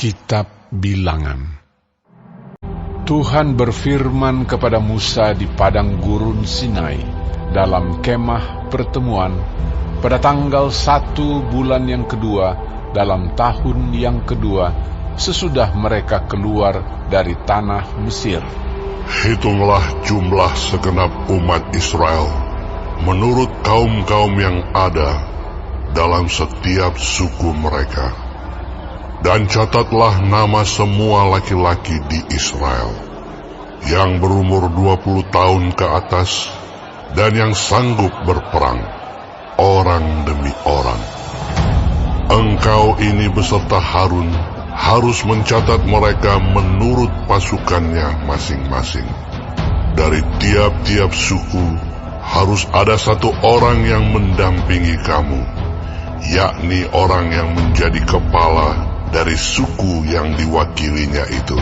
Kitab Bilangan. Tuhan berfirman kepada Musa di padang gurun Sinai dalam kemah pertemuan pada tanggal 1 bulan yang kedua dalam tahun yang kedua sesudah mereka keluar dari tanah Mesir. Hitunglah jumlah segenap umat Israel menurut kaum-kaum yang ada dalam setiap suku mereka. Dan catatlah nama semua laki-laki di Israel yang berumur 20 tahun ke atas dan yang sanggup berperang, orang demi orang. Engkau ini beserta Harun harus mencatat mereka menurut pasukannya masing-masing. Dari tiap-tiap suku harus ada satu orang yang mendampingi kamu, yakni orang yang menjadi kepala dari suku yang diwakilinya itu.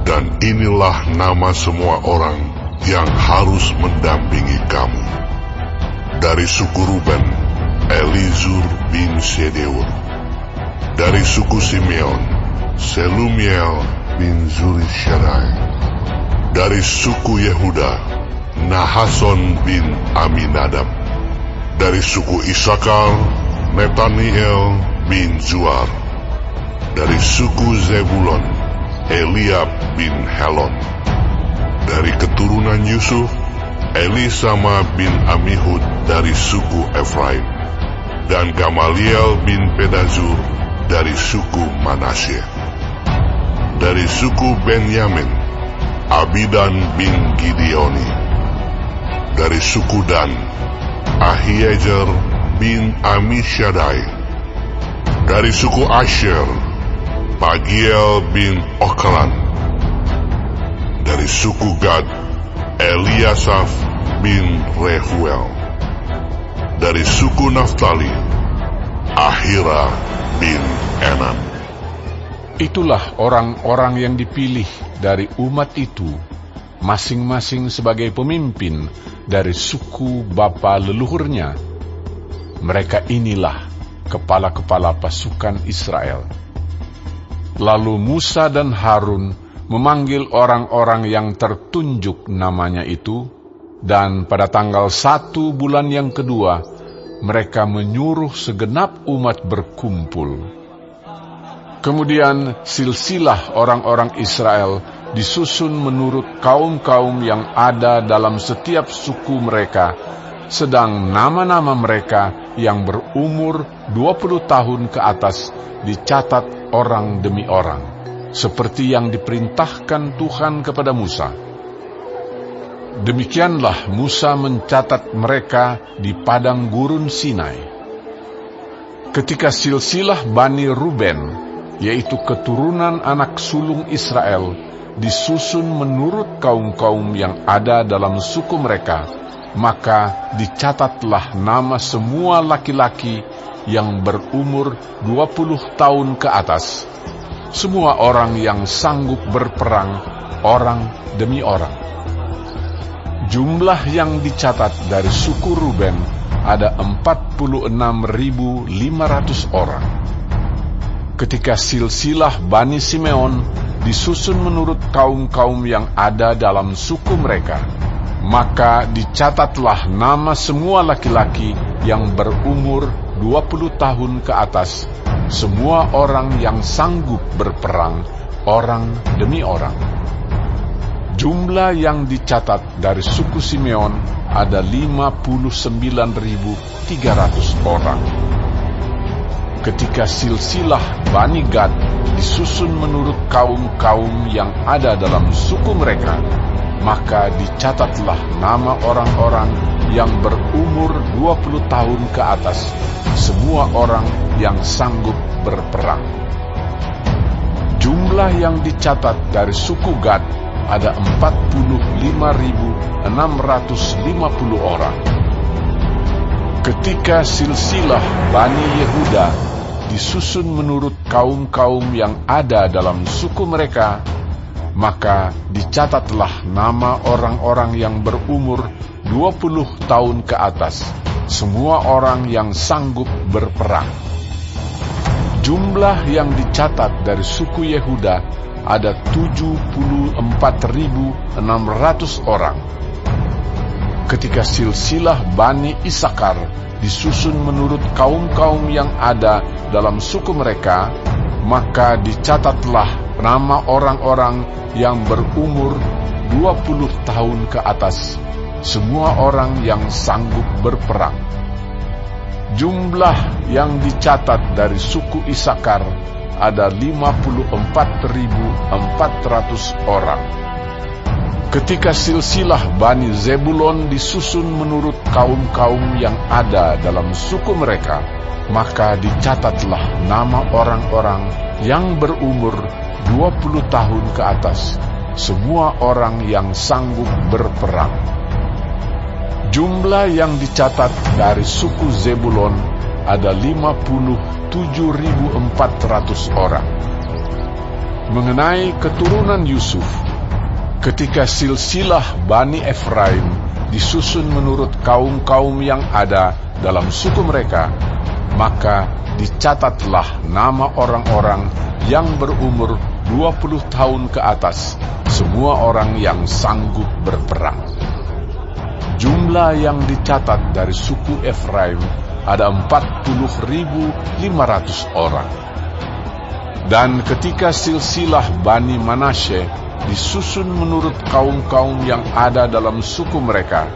Dan inilah nama semua orang yang harus mendampingi kamu. Dari suku Ruben, Elizur bin Sedeur. Dari suku Simeon, Selumiel bin Zurishaddai. Dari suku Yehuda, Nahason bin Aminadab. Dari suku Isakar, Netaniel bin Zuar. Dari suku Zebulon, Eliab bin Helon. Dari keturunan Yusuf, Elisama bin Amihud dari suku Efraim. Dan Gamaliel bin Pedazur dari suku Manasye. Dari suku Benyamin, Abidan bin Gideoni. Dari suku Dan, Ahiezer bin Amishaddai. Dari suku Asher, Pagiel bin Okran. Dari suku Gad, Eliasaf bin Rehuel. Dari suku Naftali, Ahira bin Enan. Itulah orang-orang yang dipilih dari umat itu, masing-masing sebagai pemimpin dari suku bapa leluhurnya. Mereka inilah kepala-kepala pasukan Israel. Lalu Musa dan Harun memanggil orang-orang yang tertunjuk namanya itu, dan pada tanggal 1 bulan yang kedua, mereka menyuruh segenap umat berkumpul. Kemudian silsilah orang-orang Israel disusun menurut kaum-kaum yang ada dalam setiap suku mereka, sedang nama-nama mereka yang berumur 20 tahun ke atas dicatat orang demi orang, seperti yang diperintahkan Tuhan kepada Musa. Demikianlah Musa mencatat mereka di padang gurun Sinai. Ketika silsilah Bani Ruben, yaitu keturunan anak sulung Israel, disusun menurut kaum-kaum yang ada dalam suku mereka, maka dicatatlah nama semua laki-laki yang berumur 20 tahun ke atas, semua orang yang sanggup berperang, orang demi orang. Jumlah yang dicatat dari suku Ruben ada 46.500 orang. Ketika silsilah Bani Simeon disusun menurut kaum-kaum yang ada dalam suku mereka, maka dicatatlah nama semua laki-laki yang berumur 20 tahun ke atas, semua orang yang sanggup berperang, orang demi orang. Jumlah yang dicatat dari suku Simeon ada 59.300 orang. Ketika silsilah Bani Gad disusun menurut kaum-kaum yang ada dalam suku mereka, maka dicatatlah nama orang-orang yang berumur 20 tahun ke atas, semua orang yang sanggup berperang. Jumlah yang dicatat dari suku Gad ada 45.650 orang. Ketika silsilah Bani Yehuda disusun menurut kaum-kaum yang ada dalam suku mereka, maka dicatatlah nama orang-orang yang berumur 20 tahun ke atas, semua orang yang sanggup berperang. Jumlah yang dicatat dari suku Yehuda ada 74.600 orang. Ketika silsilah Bani Isakar disusun menurut kaum-kaum yang ada dalam suku mereka, maka dicatatlah nama orang-orang yang berumur 20 tahun ke atas, semua orang yang sanggup berperang. Jumlah yang dicatat dari suku Isakar ada 54.400 orang. Ketika silsilah Bani Zebulon disusun menurut kaum-kaum yang ada dalam suku mereka, maka dicatatlah nama orang-orang yang berumur 20 tahun ke atas, semua orang yang sanggup berperang. Jumlah yang dicatat dari suku Zebulon ada 57.400 orang. Mengenai keturunan Yusuf, ketika silsilah Bani Efraim disusun menurut kaum-kaum yang ada dalam suku mereka, maka dicatatlah nama orang-orang yang berumur 20 tahun ke atas, semua orang yang sanggup berperang. Jumlah yang dicatat dari suku Efraim ada 40.500 orang. Dan ketika silsilah Bani Manasye disusun menurut kaum-kaum yang ada dalam suku mereka,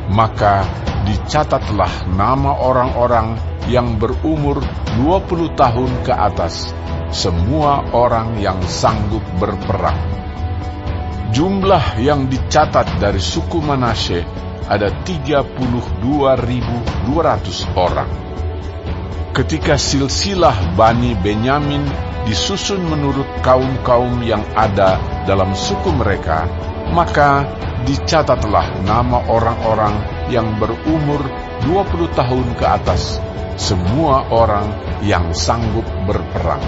maka dicatatlah nama orang-orang yang berumur 20 tahun ke atas, semua orang yang sanggup berperang. Jumlah yang dicatat dari suku Manasye ada 32.200 orang. Ketika silsilah Bani Benyamin disusun menurut kaum-kaum yang ada dalam suku mereka, maka dicatatlah nama orang-orang yang berumur 20 tahun ke atas, semua orang yang sanggup berperang.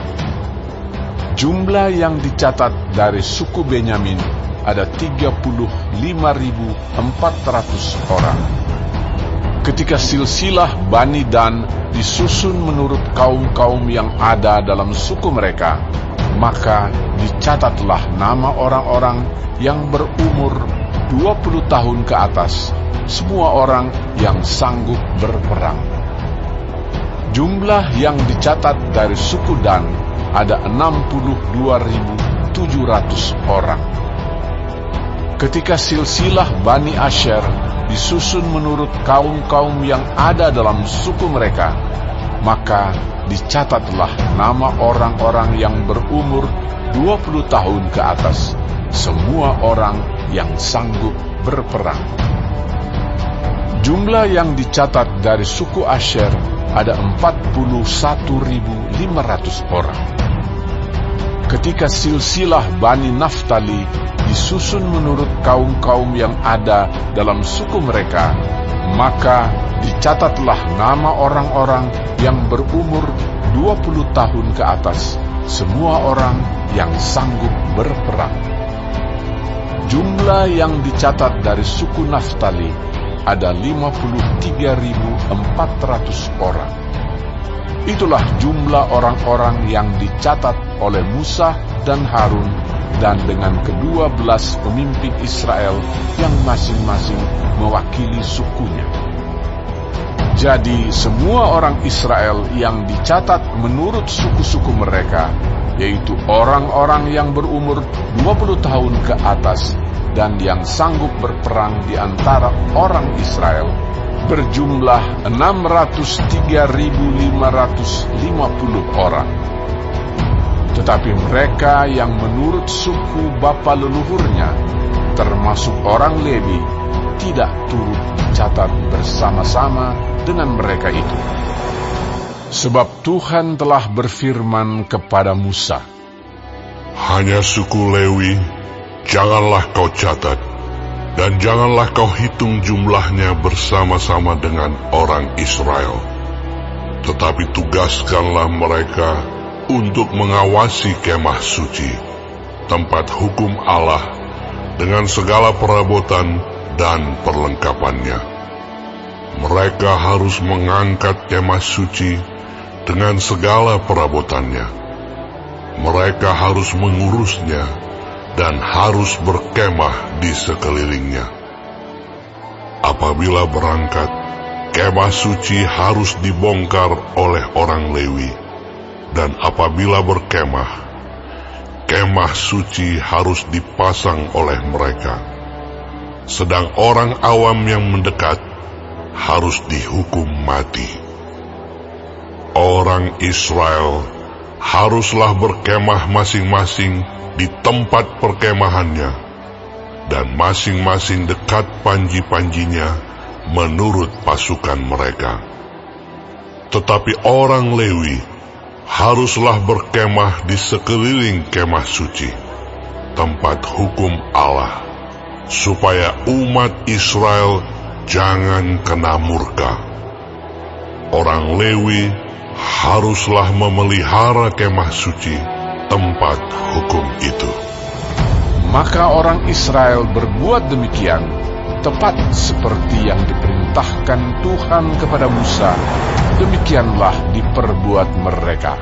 Jumlah yang dicatat dari suku Benyamin ada 35.400 orang. Ketika silsilah Bani Dan disusun menurut kaum-kaum yang ada dalam suku mereka, maka dicatatlah nama orang-orang yang berumur 20 tahun ke atas, semua orang yang sanggup berperang. Jumlah yang dicatat dari suku Dan ada 62.700 orang. Ketika silsilah Bani Asher disusun menurut kaum-kaum yang ada dalam suku mereka, maka dicatatlah nama orang-orang yang berumur 20 tahun ke atas, semua orang yang sanggup berperang. Jumlah yang dicatat dari suku Asher ada 41.500 orang. Ketika silsilah Bani Naftali disusun menurut kaum-kaum yang ada dalam suku mereka, maka dicatatlah nama orang-orang yang berumur 20 tahun ke atas, semua orang yang sanggup berperang. Jumlah yang dicatat dari suku Naftali ada 53.400 orang. Itulah jumlah orang-orang yang dicatat oleh Musa dan Harun dan dengan ke-12 pemimpin Israel yang masing-masing mewakili sukunya. Jadi semua orang Israel yang dicatat menurut suku-suku mereka, yaitu orang-orang yang berumur 20 tahun ke atas dan yang sanggup berperang di antara orang Israel, berjumlah 603.550 orang. Tetapi mereka yang menurut suku bapa leluhurnya, termasuk orang Lewi, tidak turut dicatat bersama-sama dengan mereka itu. Sebab Tuhan telah berfirman kepada Musa, hanya suku Lewi janganlah kau catat, dan janganlah kau hitung jumlahnya bersama-sama dengan orang Israel. Tetapi tugaskanlah mereka untuk mengawasi kemah suci, tempat hukum Allah, dengan segala perabotan dan perlengkapannya. Mereka harus mengangkat kemah suci dengan segala perabotannya. Mereka harus mengurusnya dan harus berkemah di sekelilingnya. Apabila berangkat, kemah suci harus dibongkar oleh orang Lewi, dan apabila berkemah, kemah suci harus dipasang oleh mereka. Sedang orang awam yang mendekat harus dihukum mati. Orang Israel haruslah berkemah masing-masing di tempat perkemahannya, dan masing-masing dekat panji-panjinya menurut pasukan mereka. Tetapi orang Lewi haruslah berkemah di sekeliling kemah suci, tempat hukum Allah, supaya umat Israel jangan kena murka. Orang Lewi haruslah memelihara kemah suci, tempat hukum itu. Maka orang Israel berbuat demikian, tepat seperti yang diperintahkan Tuhan kepada Musa, demikianlah diperbuat mereka.